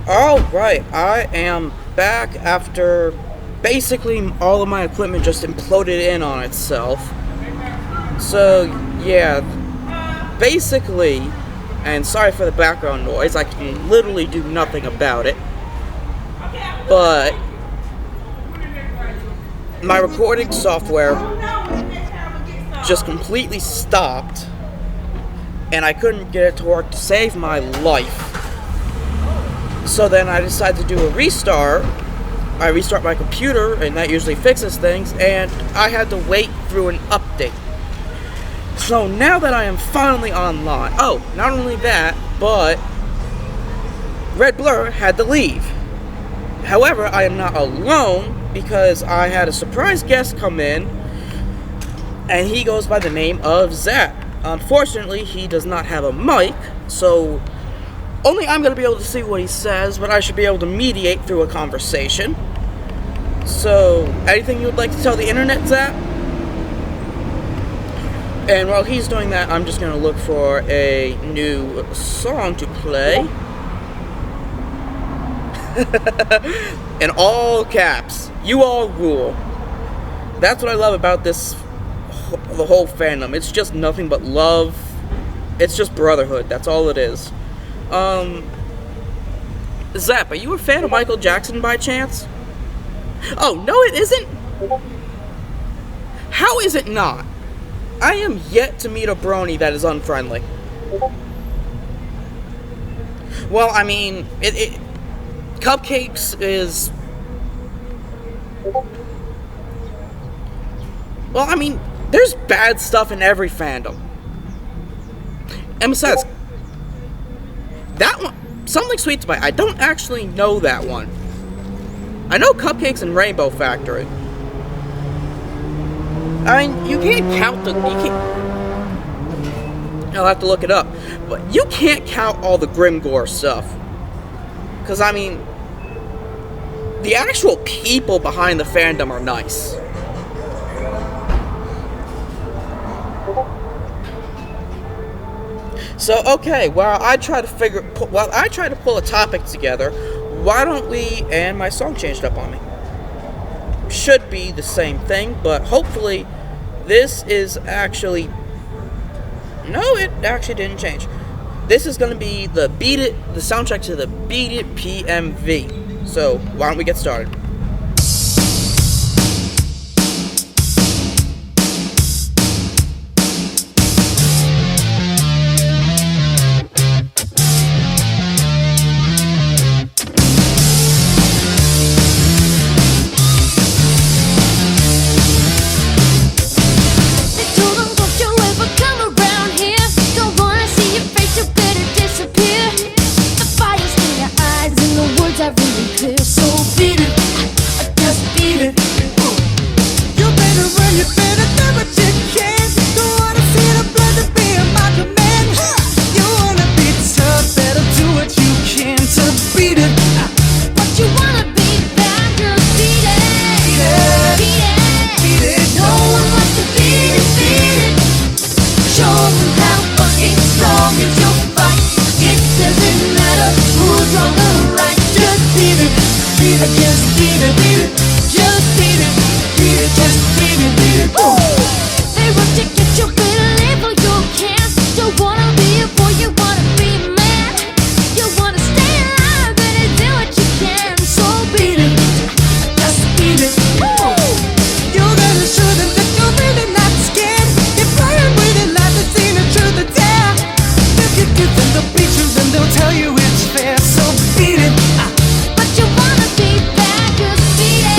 Alright, I am back after basically all of my equipment just imploded in on itself. So, yeah, basically, and sorry for the background noise, I can literally do nothing about it, but my recording software just completely stopped, and I couldn't get it to work to save my life. So then I decided to do a restart. I restart my computer, and that usually fixes things, and I had to wait through an update. So now that I am finally online, not only that, but Red Blur had to leave. However, I am not alone because I had a surprise guest come in, and he goes by the name of Zap. Unfortunately, he does not have a mic, so only I'm going to be able to see what he says, but I should be able to mediate through a conversation. So, anything you would like to tell the internet, Zap? And while he's doing that, I'm just going to look for a new song to play. In all caps. You all rule. That's what I love about the whole fandom. It's just nothing but love. It's just brotherhood. That's all it is. Zap, are you a fan of Michael Jackson by chance? Oh, no it isn't? How is it not? I am yet to meet a brony that is unfriendly. Well, I mean, Cupcakes is... Well, I mean, there's bad stuff in every fandom. And besides, that one, Something Sweet to Bite, I don't actually know that one. I know Cupcakes and Rainbow Factory. I mean, you can't count I'll have to look it up. But you can't count all the Grimgore stuff. Because, I mean, the actual people behind the fandom are nice. So, okay, while I try to pull a topic together, why don't we, and my song changed up on me. Should be the same thing, but hopefully this is actually, no, it actually didn't change. This is going to be the soundtrack to the Beat It PMV. So, why don't we get started? Tell you it's fair, so beat it. But you wanna be bad, just beat it.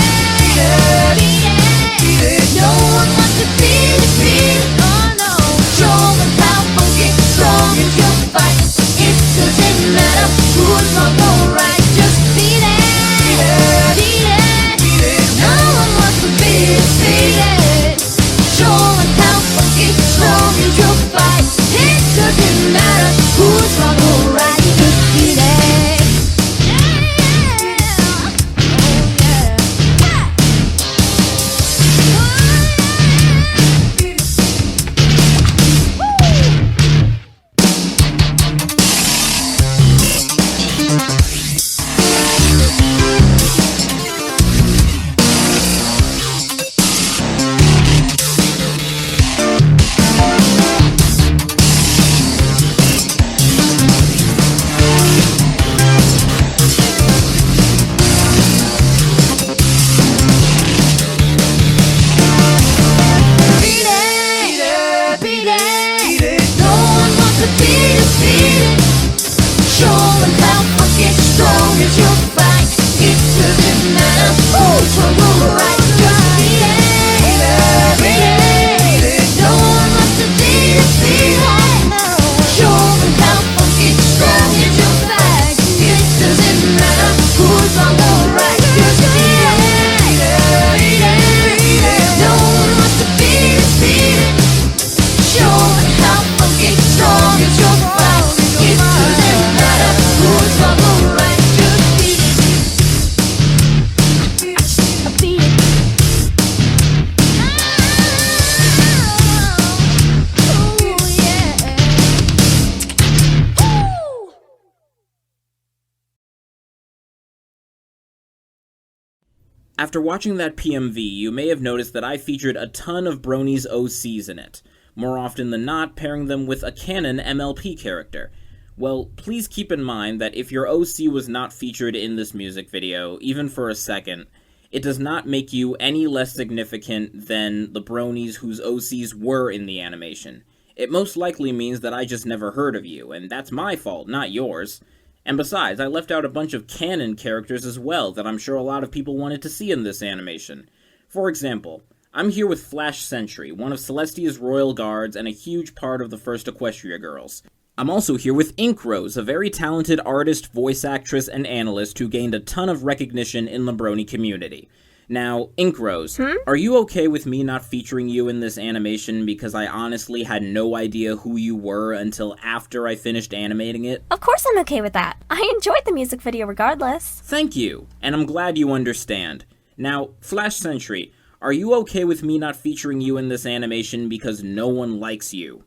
After watching that PMV, you may have noticed that I featured a ton of Brony's OCs in it, more often than not pairing them with a canon MLP character. Well, please keep in mind that if your OC was not featured in this music video, even for a second, it does not make you any less significant than the Bronies whose OCs were in the animation. It most likely means that I just never heard of you, and that's my fault, not yours. And besides, I left out a bunch of canon characters as well that I'm sure a lot of people wanted to see in this animation. For example, I'm here with Flash Sentry, one of Celestia's royal guards and a huge part of the first Equestria girls. I'm also here with Ink Rose, a very talented artist, voice actress, and analyst who gained a ton of recognition in the Brony community. Now, Ink Rose, are you okay with me not featuring you in this animation because I honestly had no idea who you were until after I finished animating it? Of course I'm okay with that. I enjoyed the music video regardless. Thank you, and I'm glad you understand. Now, Flash Sentry, are you okay with me not featuring you in this animation because no one likes you?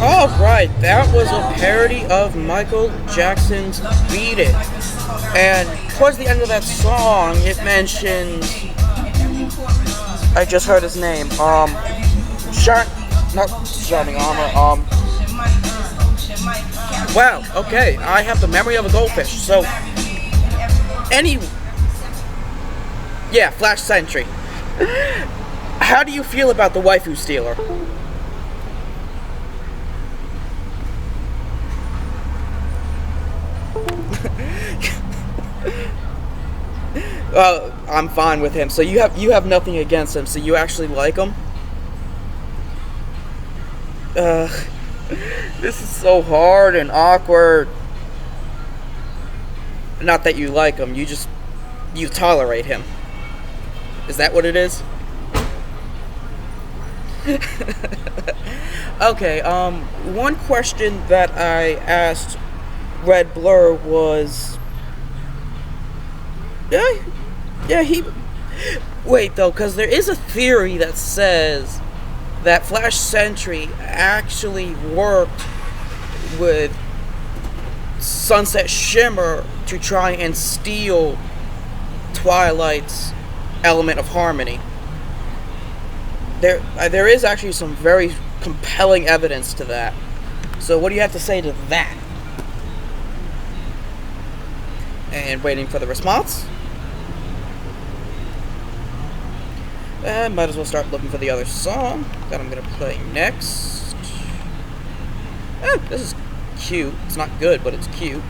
Alright, that was a parody of Michael Jackson's Beat It. And towards the end of that song, it mentioned... I just heard his name. Not Shining Armor, Wow, okay, I have the memory of a goldfish, so... Yeah, Flash Sentry. How do you feel about the waifu stealer? I'm fine with him. So you have nothing against him. So you actually like him? This is so hard and awkward. Not that you like him. You tolerate him. Is that what it is? Okay. One question that I asked Red Blur was. Wait, though, because there is a theory that says that Flash Sentry actually worked with Sunset Shimmer to try and steal Twilight's element of harmony. There is actually some very compelling evidence to that. So what do you have to say to that? And waiting for the response. And might as well start looking for the other song that I'm going to play next. This is cute. It's not good, but it's cute.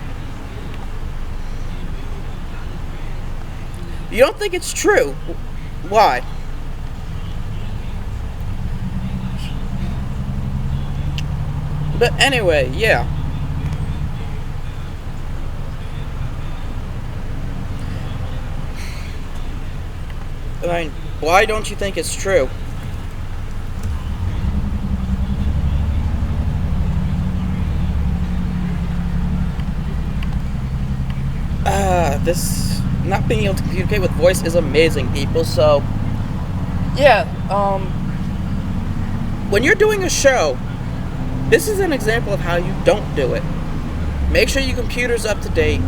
You don't think it's true? Why? But anyway, yeah. I mean, why don't you think it's true? This not being able to communicate with voice is amazing, people. So, yeah, when you're doing a show, this is an example of how you don't do it. Make sure your computer's up to date.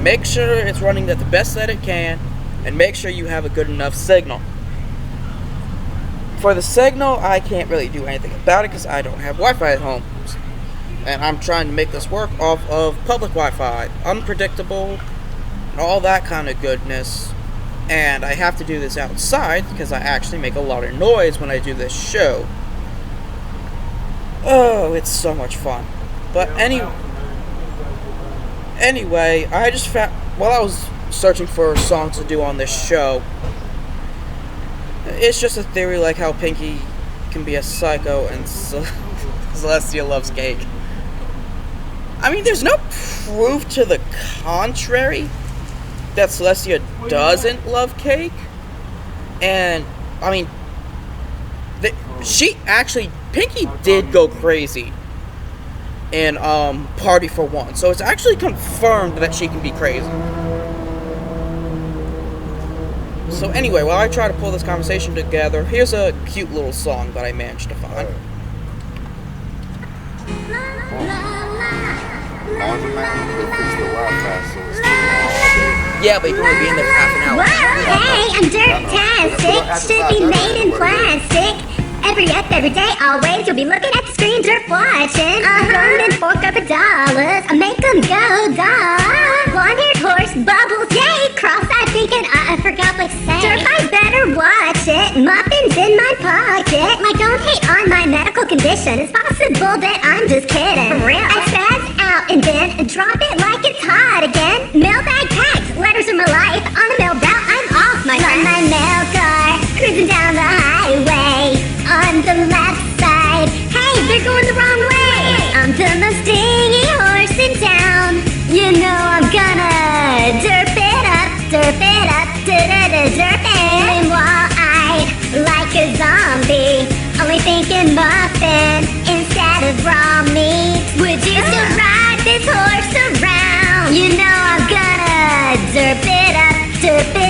Make sure it's running at the best that it can. And make sure you have a good enough signal. For the signal, I can't really do anything about it because I don't have Wi-Fi at home. And I'm trying to make this work off of public Wi-Fi. Unpredictable, and all that kind of goodness. And I have to do this outside because I actually make a lot of noise when I do this show. Oh, it's so much fun. But anyway, I just found, while I was searching for a song to do on this show, it's just a theory like how Pinky can be a psycho and Celestia loves cake. I mean, there's no proof to the contrary that Celestia doesn't love cake. And, I mean, Pinky did go crazy in Party for One. So it's actually confirmed that she can be crazy. So anyway, while I try to pull this conversation together, here's a cute little song that I managed to find. Yeah, but you can only be in there for half an hour. Whoa, hey, I'm dirt-tastic, should be made in plastic. Every day, always, you'll be looking at the screen, dirt watching. Run and fork over dollars, I make them go, duh. Blonde-haired horse, bubbles, yay, cross-eyed thinking, I forgot what to say. Dirt, I better watch it, muffins in my pocket. Like, don't hate on my medical condition, it's possible that I'm just kidding. For real, I spaz out and then drop it like it's hot again. Mailbag packed, letters are my life, on the mail route, I'm off my friend. My mail car, cruising down the highway. On the left side, hey, they're going the wrong way. I'm the most stingy horse in town. You know I'm gonna derp it up, derp it. Meanwhile, I, like a zombie, only thinking muffin instead of raw meat. Would you still ride this horse around? You know I'm gonna derp it up, derp it.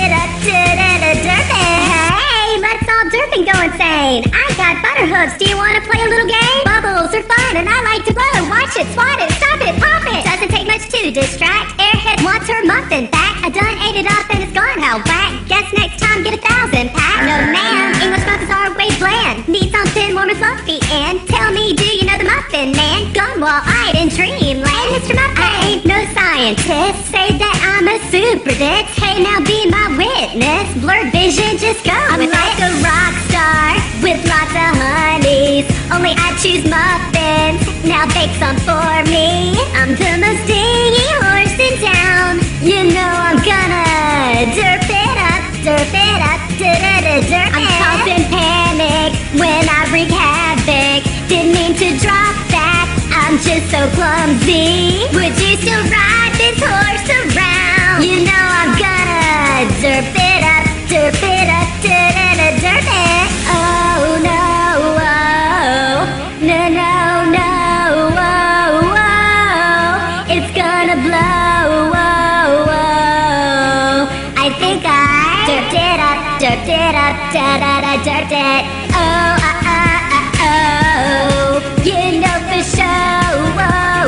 Hey, let's all derp and go insane. I got butter hooves, do you wanna play a little game? Bubbles are fun and I like to blow. Watch it, swat it, stop it, pop it. Doesn't take much to distract. Airhead wants her muffin back. I done ate it up and it's gone, how whack. Guess next time get 1,000 pack. No ma'am, English muffins are way bland. Need something warm and fluffy and tell me, do you know the muffin man? Gone wall-eyed in dreamland. Hey, Mr. Muffin, I ain't no scientist. Say that I'm a super bitch. Hey, now be my witness. Blurred vision, just go. I'm like a rock star with lots of honeys. Only I choose muffins. Now bake some for me. I'm the most stingy horse in town. You know I'm gonna derp it up, derp it. I'm causing panic when I wreak havoc. Didn't mean to drop that. I'm just so clumsy. Would you still ride this horse around? You know I'm gonna derp it up, derp it. Oh no, it's gonna blow. I think I derped it up, derped it. Oh, you know for sure.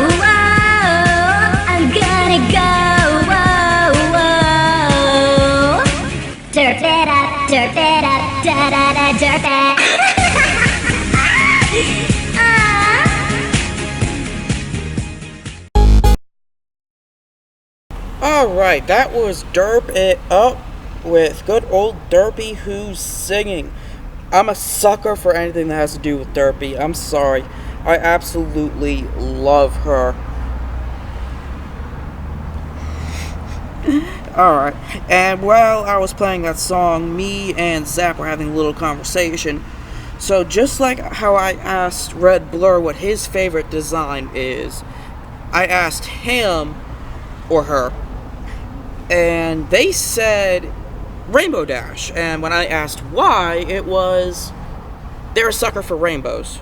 I'm gonna go. Derp it up, derp it. Alright, that was Derp It Up with good old Derpy who's singing. I'm a sucker for anything that has to do with Derpy. I'm sorry. I absolutely love her. Alright, and while I was playing that song, me and Zap were having a little conversation. So just like how I asked Red Blur what his favorite design is, I asked him or her, and they said Rainbow Dash. And when I asked why, it was they're a sucker for rainbows.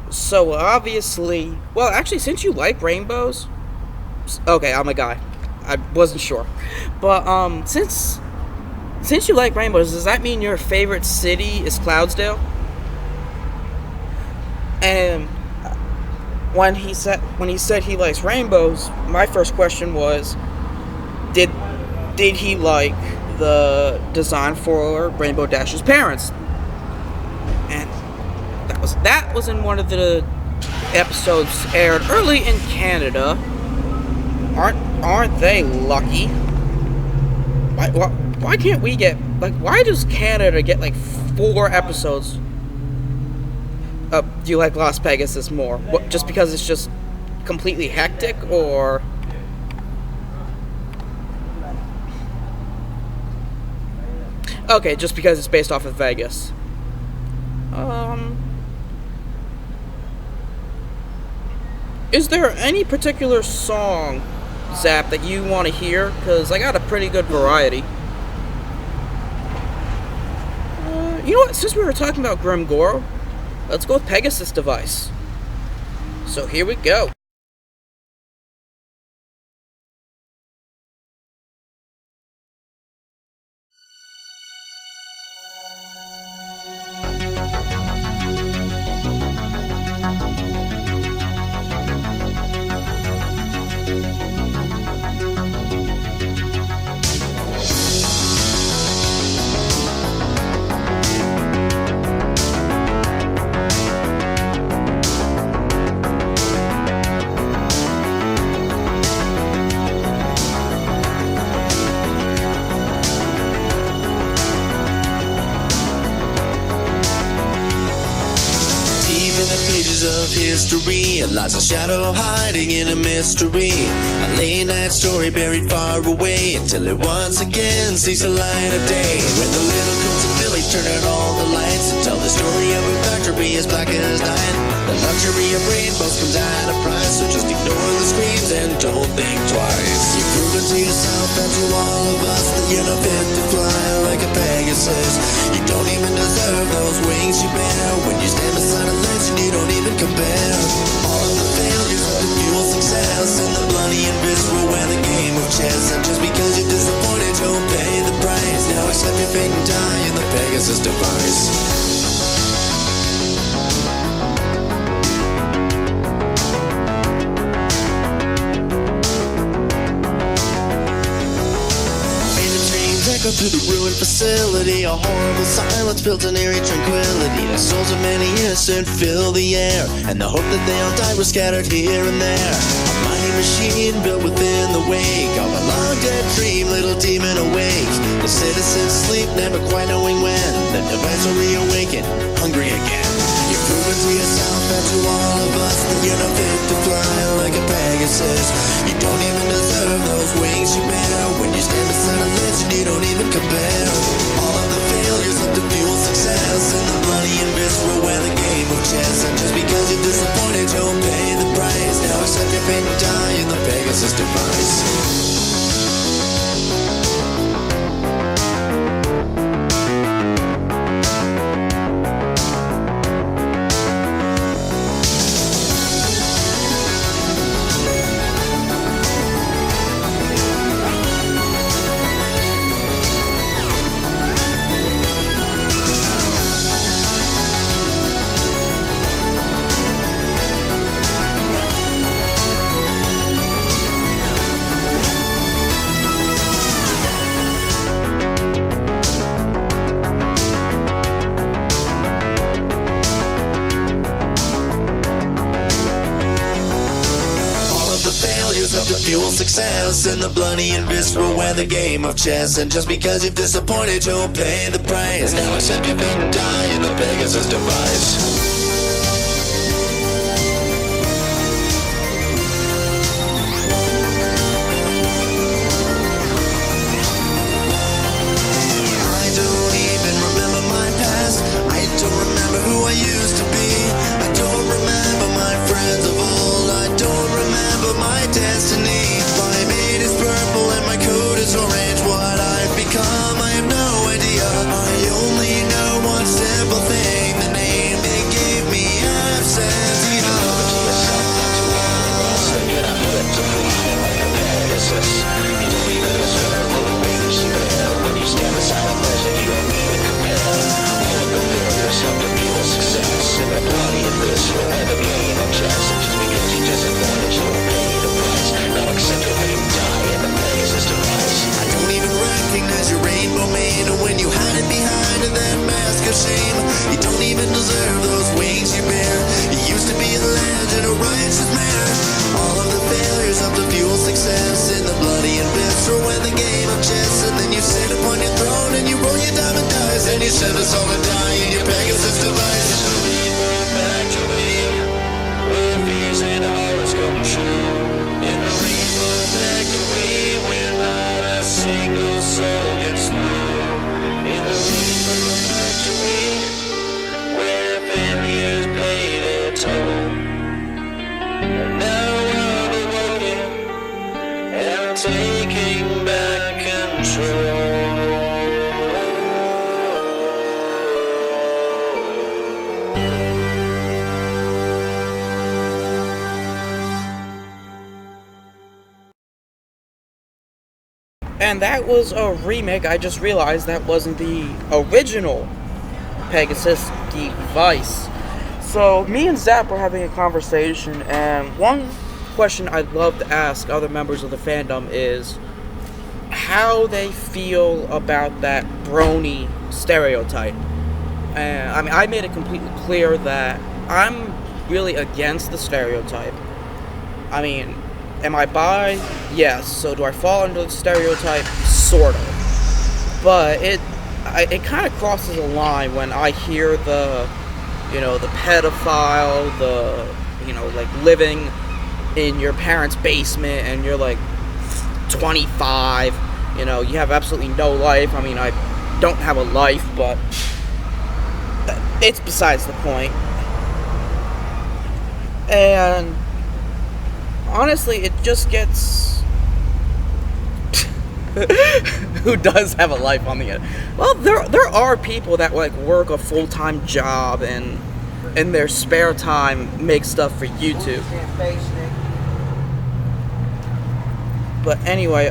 So obviously, well, actually, since you like rainbows, okay, I'm a guy. I wasn't sure, but since you like rainbows, does that mean your favorite city is Cloudsdale? And when he said he likes rainbows, my first question was, did he like the design for Rainbow Dash's parents? And that was in one of the episodes aired early in Canada. Aren't they lucky? Why can't we get, like, why does Canada get, like, 4 episodes? Do you like Las Pegasus more? What, just because it's just completely hectic, or... Okay, just because it's based off of Vegas. Is there any particular song, Zap, that you want to hear? Because I got a pretty good variety. You know what? Since we were talking about Grim Goro, let's go with Pegasus Device. So here we go. Of history, lies a shadow hiding in a mystery. A late night story buried far away until it once again sees the light of day. When the little coats of village turn out all the lights and tell the story of a factory as black as night. The luxury of rainbows comes at a price, so just ignore the screams and don't think twice. You've proven to yourself and to all of us that you're not fit to fly like a Pegasus. You don't even deserve those wings you bear. When you stand beside a legend, you don't even compare. All of the failures of the fuel success and the bloody and visceral where the game of chess. And just because you're disappointed, you'll pay the price. Now accept your fate and die in the Pegasus device. To the ruined facility, a horrible silence built an eerie tranquility. The souls of many innocent fill the air, and the hope that they all died was scattered here and there. A mighty machine built within the wake of a long dead dream, little demon awake. The citizens sleep, never quite knowing when the device will reawaken, hungry again. You've proven to yourself and to all of us that you're not fit to fly like a Pegasus. You don't even deserve those wings you bear. When you stand beside a legend, you don't even compare. All of the failures of the fuel success and the bloody and visceral where the game of chess. And just because you're disappointed, you'll pay the price. Now accept your fate and die in the Pegasus device. Of the fuel success and the bloody and visceral where the game of chess. And just because you've disappointed, you'll pay the price. Now accept your fate and die in the Pegasus device. Simple thing, the name they gave us all to die in your Pegasus device. In the rainbow factory, where fears and horrors come true. In the rainbow factory, where not a single soul gets through. In the rainbow factory, where failures pay their toll. And now I'm awoken, and I'm taking back control. And that was a remake. I just realized that wasn't the original Pegasus device. So me and Zap were having a conversation, and one question I'd love to ask other members of the fandom is how they feel about that brony stereotype. And I mean, I made it completely clear that I'm really against the stereotype. I mean, am I bi? Yes. So do I fall under the stereotype? Sort of. But it kind of crosses a line when I hear the pedophile, like living in your parents' basement and you're like 25, you have absolutely no life. I mean, I don't have a life, but it's besides the point. And honestly, it just gets who does have a life on the end? Well, there are people that like work a full-time job and in their spare time make stuff for YouTube. But anyway,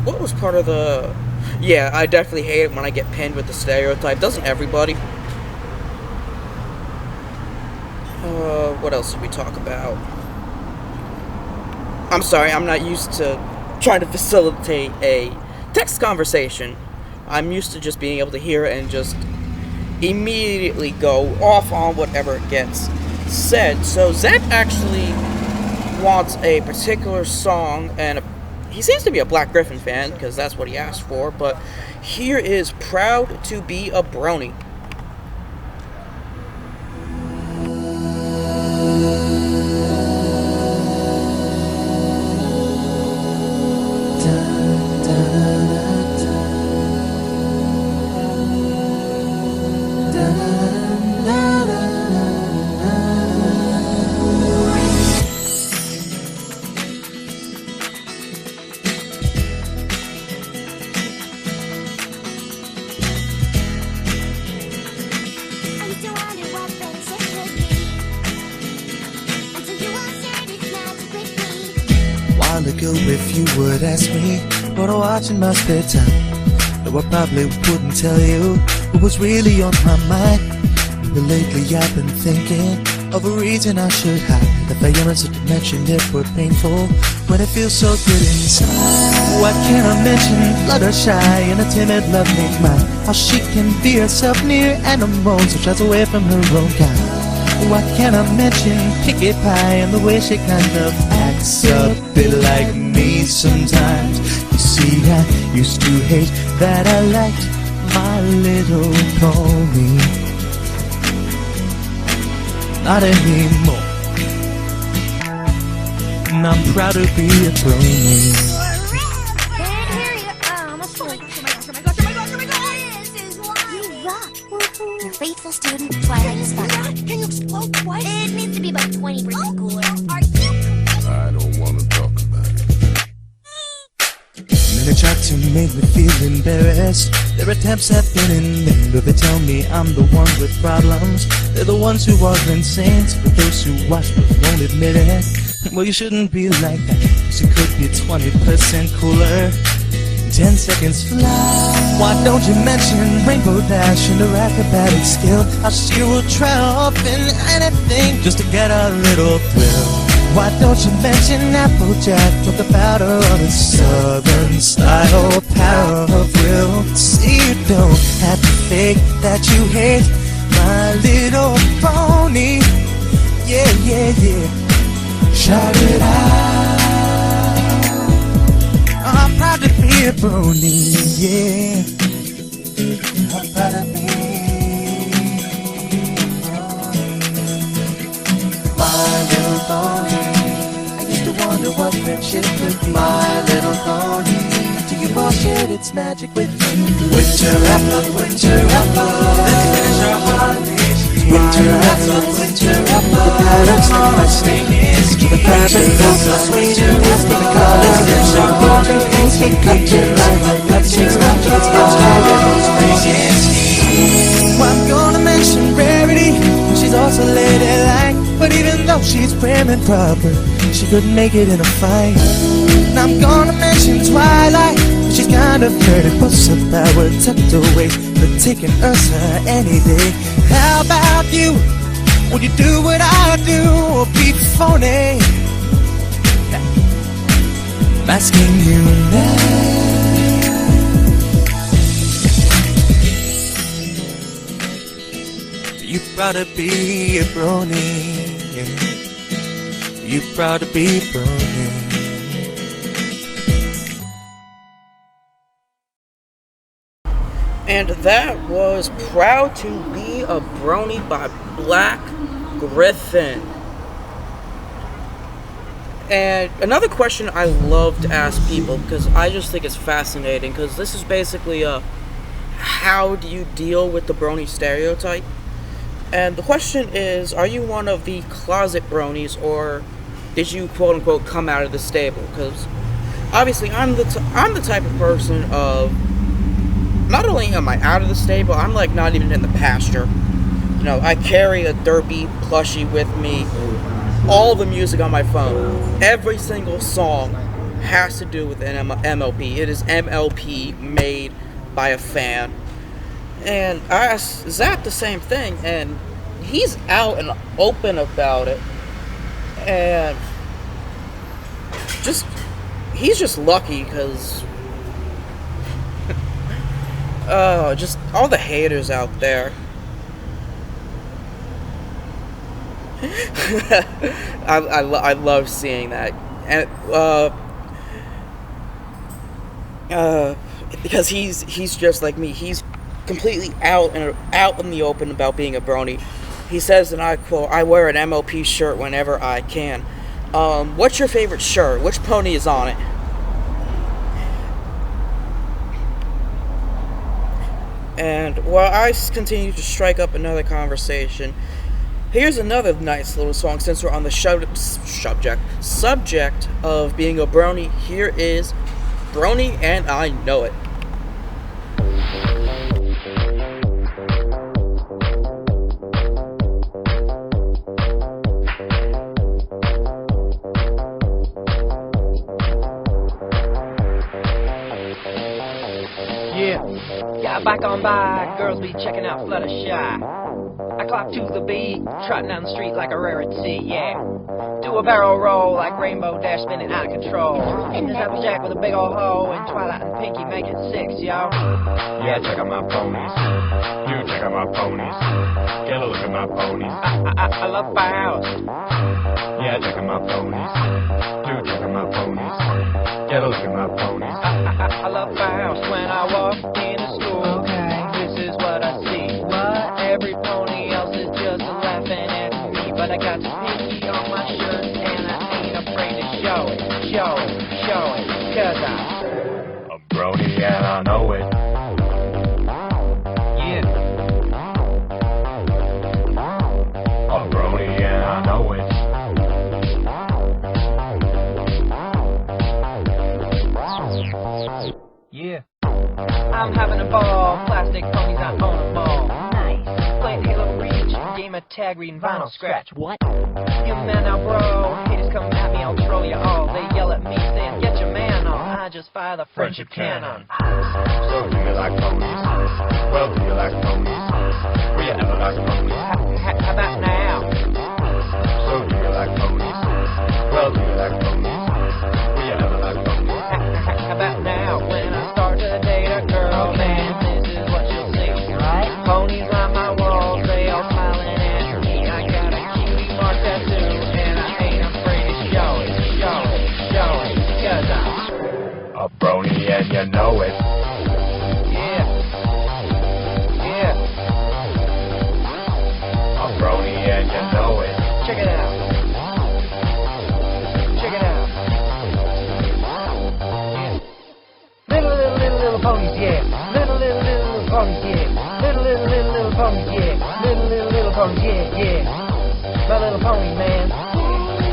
what was part of the... Yeah, I definitely hate it when I get pinned with the stereotype. Doesn't everybody? What else did we talk about? I'm sorry, I'm not used to trying to facilitate a text conversation. I'm used to just being able to hear it and just immediately go off on whatever gets said. So Zach actually wants a particular song, and he seems to be a Black Griffin fan because that's what he asked for, but here is Proud to Be a Brony. Ago, if you would ask me what I watch in my spare time, though I probably wouldn't tell you what was really on my mind. But lately I've been thinking of a reason I should hide. If I am such to mention it were painful when it feels so good inside. What can I mention? Fluttershy and a timid love named mine. How she can be herself near animals, so shies away from her own kind. What can I mention? Picky pie and the way she kind of acts a bit like me sometimes. You see, I used to hate that I liked My Little Pony. Not anymore. And I'm proud to be a brony. Faithful student, Twilight is fun. Can you explode twice? It needs to be about 20% cooler. Are you? I don't want to talk about it. And then they try to make me feel embarrassed. Their attempts have been in vain, but they tell me I'm the one with problems. They're the ones who are insane. So for those who watch but won't admit it, well, you shouldn't be like that, 'cause you could be 20% cooler. 10 seconds fly. Why don't you mention Rainbow Dash and her acrobatic skill? How she will try often anything just to get a little thrill. Why don't you mention Applejack? Talk about her on a southern style power of will. See, you don't have to fake that you hate My Little Pony. Yeah, yeah, yeah. Shout it out. I'm proud to be a brony, yeah. I'm proud to be friendship with My Little Pony. Do you bullshit? It's magic with you. Winter apple, winter apple. Let's finish our holidays. Winter apple, winter apple. The patterns of my sweetness. The passion of my sweetness. The colors of our golden things. Get cupcakes, like cupcakes, cupcakes, cupcakes. I'm gonna mention Rarity. She's also ladylike, but even though she's prim and proper, she couldn't make it in a fight. And I'm gonna mention Twilight. She's kind of flirty, puts her power tucked away, but taking us any day. How about you? Would you do what I do or be phony? I'm asking you now. You proud to be a brony? You proud to be brony? And that was Proud to Be a Brony by Black Griffin. And another question I love to ask people, because I just think it's fascinating, because this is basically a how do you deal with the brony stereotype? And the question is, are you one of the closet bronies, or did you quote unquote come out of the stable? Because obviously I'm the type of person of, not only am I out of the stable, I'm like not even in the pasture. You know, I carry a derpy plushie with me, all the music on my phone, every single song has to do with an MLP. It is MLP made by a fan. And I asked Zap the same thing, and he's out and open about it. And he's just lucky, because just all the haters out there. I love seeing that, and because he's just like me. He's completely out in the open about being a brony. He says, and I quote, "I wear an MLP shirt whenever I can." What's your favorite shirt? Which pony is on it? And while I continue to strike up another conversation, here's another nice little song. Since we're on the subject of being a brony, here is Brony and I Know It. Yeah, back on by, girls be checking out Fluttershy. I clock to the beat, trotting down the street like a rarity, yeah. Do a barrel roll like Rainbow Dash, spinning out of control. And this Applejack with a big old hoe, and Twilight and Pinky make it 6, yo. Yeah, check out my ponies. You check out my ponies. Get a look at my ponies. I love Firehouse. Yeah, check out my ponies. You check out my ponies. Get a look at my ponies. I love Firehouse. When I walk into school, this is what I see. Every pony else is just laughing at me, but I got the pinky on my shirt and I ain't afraid to show it, cause I'm a brony and I know it. Yeah. A brony and I know it. Yeah. I'm having a ball, plastic ponies, I own a ball. Nice. Playing Halo Reach, game of tag reading vinyl scratch. What? You man now, bro. Haters come at me, I'll troll you all. They yell at me, saying, get your man on. I just fire the friendship cannon. So do you like ponies? Well, do you like ponies? Will you ever like ponies? How about now? So do you like ponies? Well, do you like ponies? Will you ever like ponies? How about now? When I start to date a girl, man, this is what you'll see. Right? Ponies on my walls, they all smiling at me. I got a cutie mark tattoo, and I ain't afraid to show it, cause I'm a brony and you know it. yeah. ponies, yeah. Little ponies, yeah. Little ponies, yeah. My little pony, man.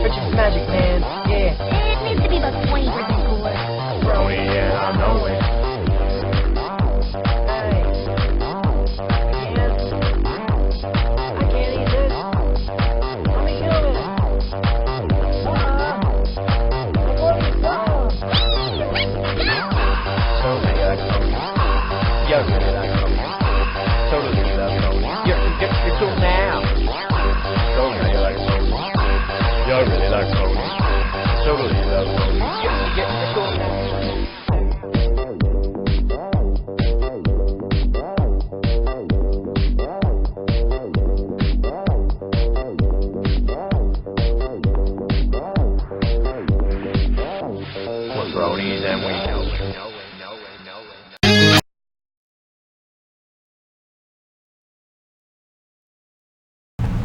Richard's magic, man, yeah. It needs to be about 20% cooler. Brony, yeah, I know it. Hey. Again? I can't eat this. Let me kill it. What is wrong? So many like ponies. You really like ponies. Totally love ponies. You're cool now. So many like ponies. You really like ponies. Totally love ponies. You're cool now. We're bronies and we know it.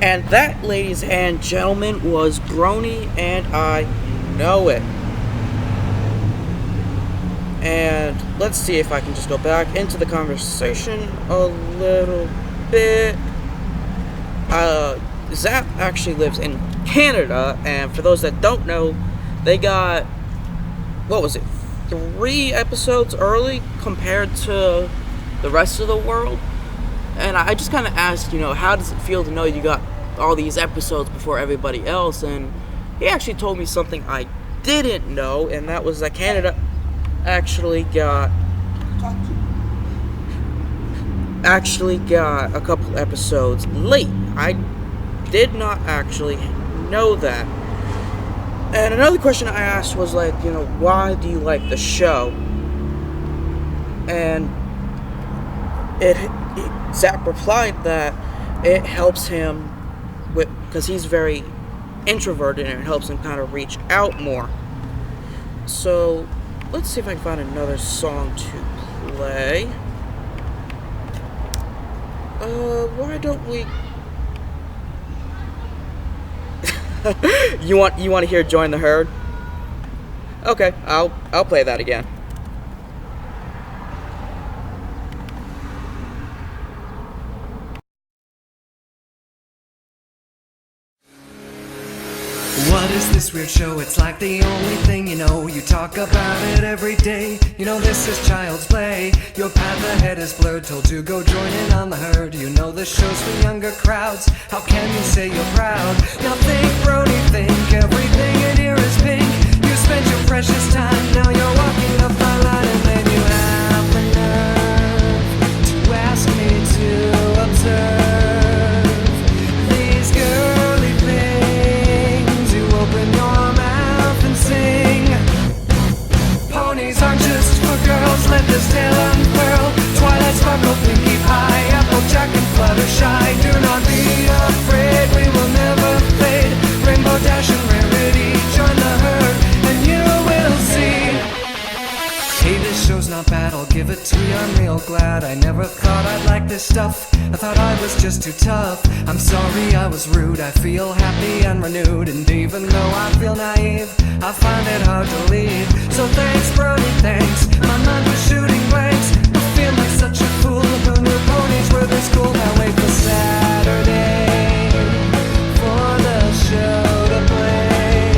And that, ladies and gentlemen, was Brony and I Know It. And let's see if I can just go back into the conversation a little bit. Zap actually lives in Canada, and for those that don't know, they got, 3 episodes early compared to the rest of the world. And I just kind of asked, how does it feel to know you got all these episodes before everybody else? And he actually told me something I didn't know, and that was that Canada actually got a couple episodes late. I did not actually know that. And another question I asked was why do you like the show? And Zach replied that it helps him because he's very introverted, and it helps him kind of reach out more. So let's see if I can find another song to play. Why don't we? You want to hear "Join the Herd"? Okay, I'll play that again. What is this weird show? It's like the only thing you know. You talk about it every day. You know this is child's play. Your path ahead is blurred, told to go join in on the herd. You know this show's for younger crowds. How can you say you're proud? Now think, Brody, think. Everything in here is pink. You spent your precious time. Now you're walking up my line, and then you have the nerve to ask me to observe these girly things. You open your mouth and sing. Ponies aren't just for girls, let this tale unfurl. Twilight sparkle, pinky pie, applejack and fluttershy. Do not be afraid, we will never fade. Rainbow dash and rarity, join the herd and you will see. Hey, this show's not bad, I'll give it to you, I'm real glad. I never thought I'd like this stuff, I thought I was just too tough. I'm sorry I was rude, I feel happy and renewed. And even though I feel naive, I find it hard to leave. So thanks, Brody, thanks, my mind was shooting blanks. I feel like such a fool, who knew ponies were this cool. Now wait for Saturday, for the show to play.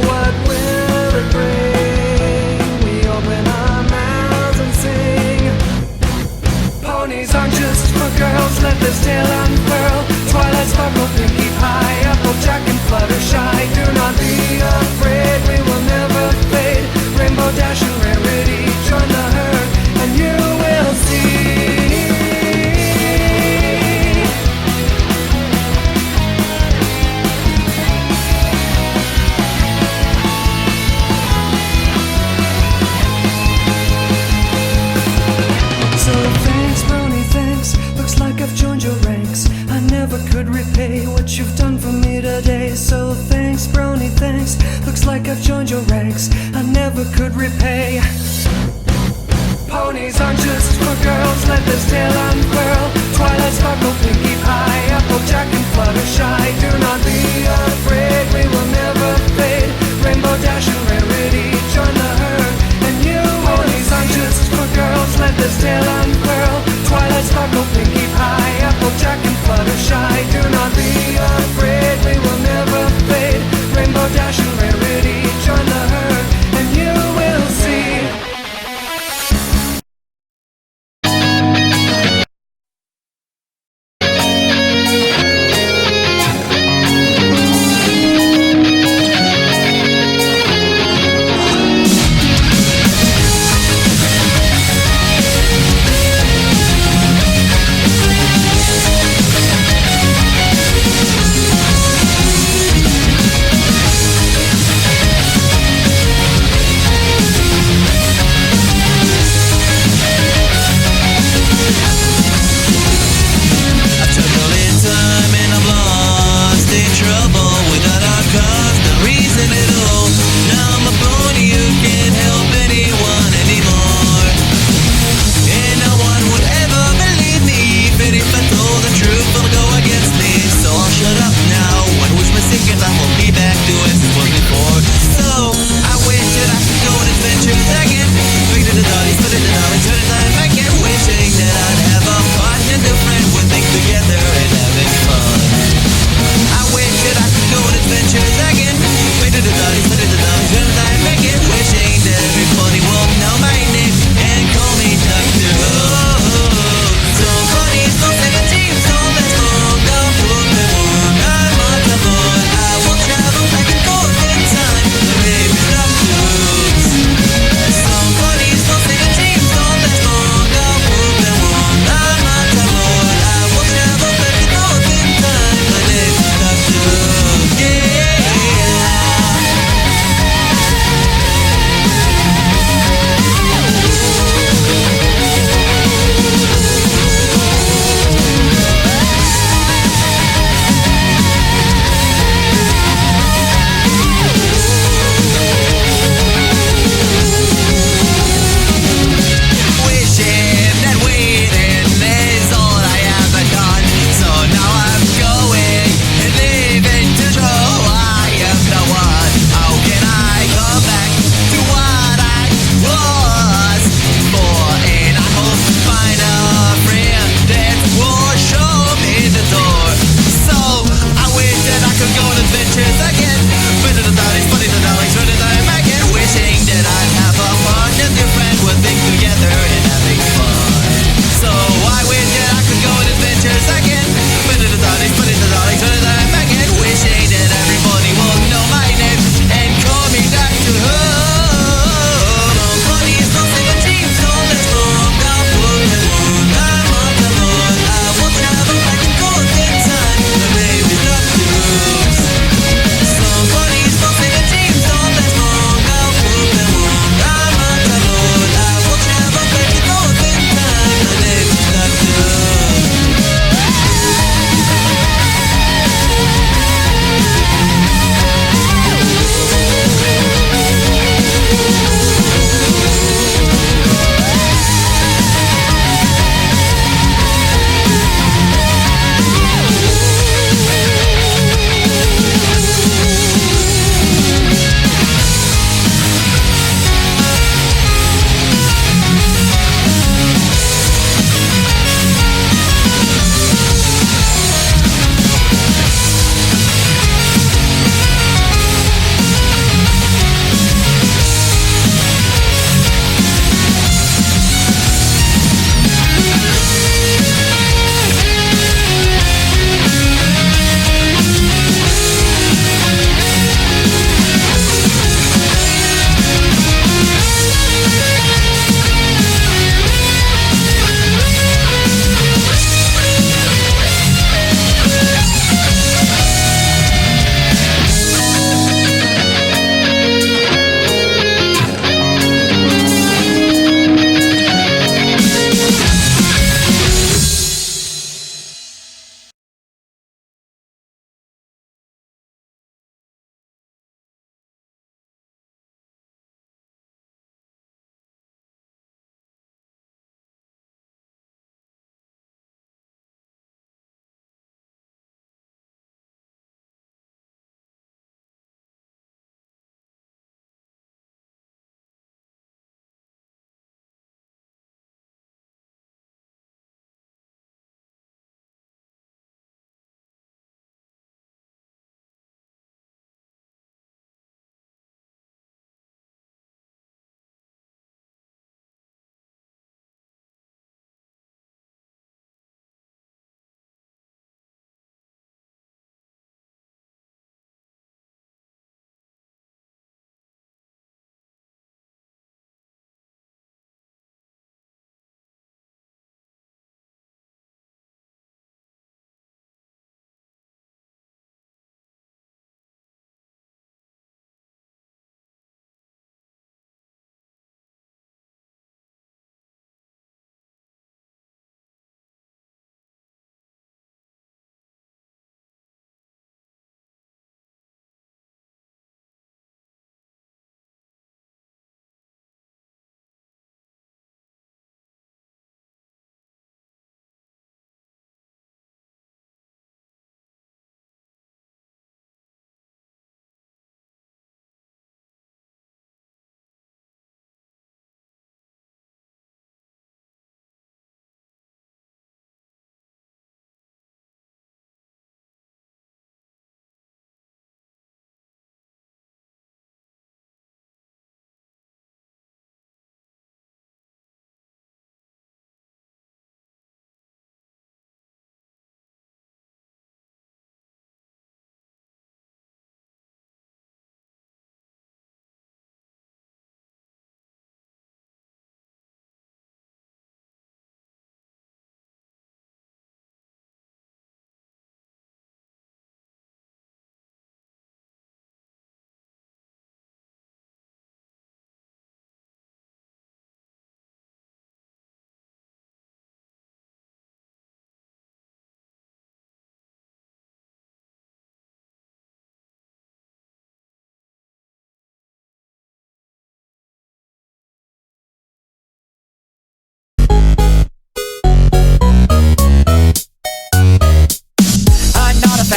What will it bring? We open our mouths and sing. Ponies aren't just for girls, let this tale unfurl. Twilight sparkle, pinky pie, applejack and fluttershy. Do not be afraid, we will never fade. Rainbow dash and rarity, join the herd and you will see. So thanks, Brony, thanks. Looks like I've joined your ranks. I never could repay what you've done for me today. So thanks, Brony, thanks. Looks like I've joined your ranks. I never could repay. Ponies aren't just for girls, let this tale unfurl. Twilight sparkle, pinky pie, applejack and fluttershy. Do not be afraid, we will never fade. Rainbow dash and rarity, join the herd and you. Ponies aren't just for girls, let this tale unfurl.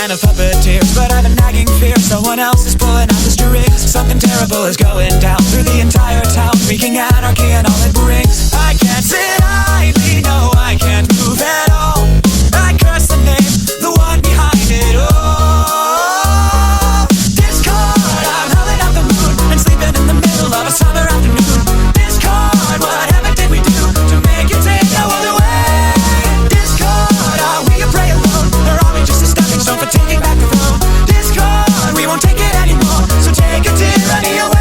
kind of puppeteers, but I've a nagging fear someone else is pulling out the strings. Something terrible is going down through the entire town, wreaking anarchy and all it brings. I can't sit idly, no, I can't move at all. I curse the name, the one behind it all. Discord, I'm howling at the moon and sleeping in the middle of a summer afternoon. Discord, whatever did we do to make you take our world away? Discord, are we a prey alone, or are we just a stepping stone for taking back the throne? Discord, we won't take it anymore, so take a tyranny away.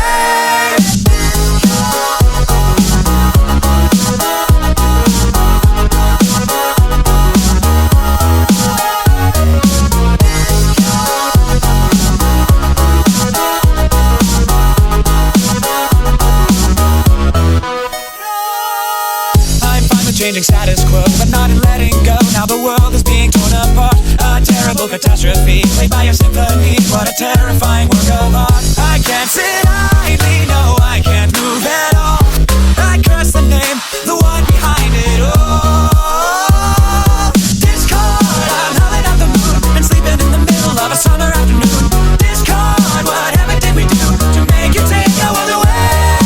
Changing status quo, but not in letting go. Now the world is being torn apart. A terrible catastrophe, played by a symphony. What a terrifying work of art. I can't sit idly, no, I can't move at all. I curse the name, the one behind it all. Discord, I'm howling at the moon and sleeping in the middle of a summer afternoon. Discord, whatever did we do to make you take our world away?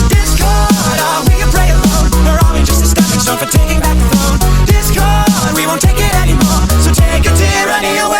Discord, are we a prey alone, or are we just a stepping stone for taking back the throne? Discord, we won't take it anymore, so take a tyranny away.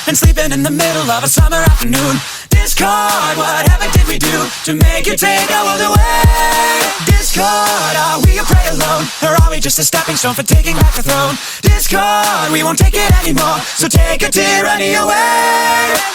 And sleeping in the middle of a summer afternoon. Discord, whatever did we do to make you take our world away? Discord, are we a prey alone, or are we just a stepping stone for taking back the throne? Discord, we won't take it anymore, so take a tyranny away.